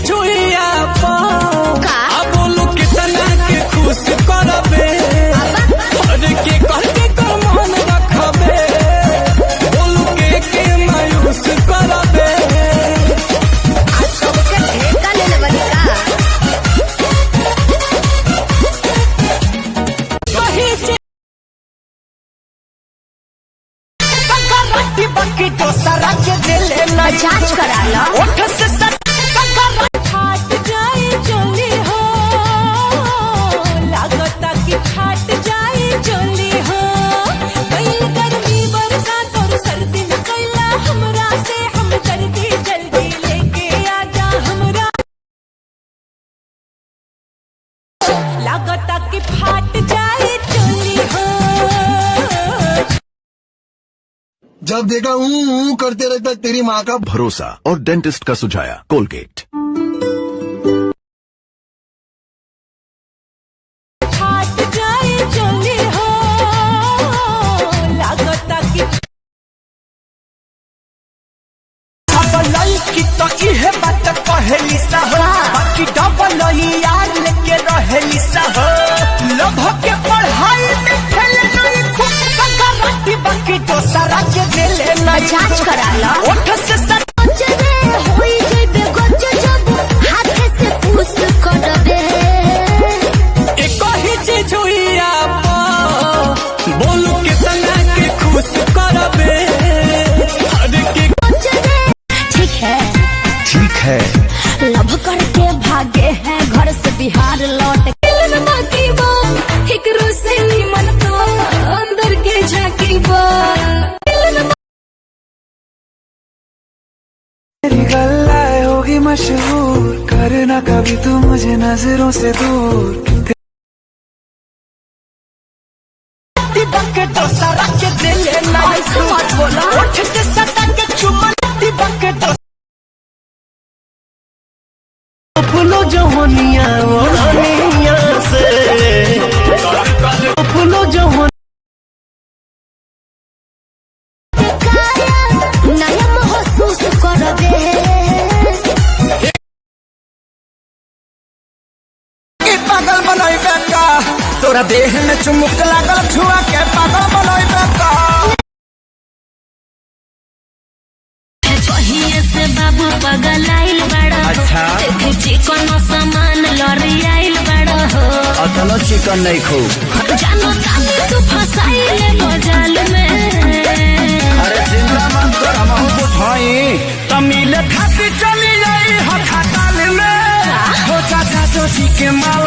झुइया बोलू कितना के खुश करबे और के कह के मन रखबे बोलू के मायूस करबे सबके ठेका ले लेबनी का बाकी दोसरा के दिले ना जांच करा लो ओठ से फाट जाए चोली हो लागता कि फाट जाए चोली हो कई गर्मी बरसात और सर्दी में कैला हमरा से हम जल्दी जल्दी लेके आजा हमरा लागता कि फाट जाए चोली हो जब देखा करते रहता तेरी माँ का भरोसा और डेंटिस्ट का सुझाया कोलगेट। फाट जाए चोली हो लागता कि की तो इहे बात कहेली सा हो बाकी डबल यार लेके रहेली सा हो लभ के पढ़ाई में फेल नहीं खूब गारंटी बाकी दोसरा के दिले ना जांच करा लो ओठ से होई जेबे गज जब हाथ से पूछ करबे एक ही चीज हुइया बोलू कितना के खुश करबे हर के ठीक है लव करके भागे हैं घर से बिहार लौट से मन तो अंदर के झांकी तेरी गल्लाएं होगी मशहूर करना कभी तू मुझे नजरों से दूर के दोसरा के दिले ना ऐसे मत बोलो ओठ से सटा के चुमन के फूलो जवनिया वनिया से फूलो जवन नया महसूस करबे पागल बनाई बेटा तोरा देह में चुमुक लागल छुआ के पागल बनाई बेटा से बाबू पगल आइल बड़ा अच्छा देखे चिकन सामान लॉरी आइल बड़ा हो अतलो चिकन नहीं खो जानो ताली तू फसाइले मजाल में अरे जिंदा मन कर हम उठाई तमिल खाती चली जाई हठाताल में हो चाचा चोची के माल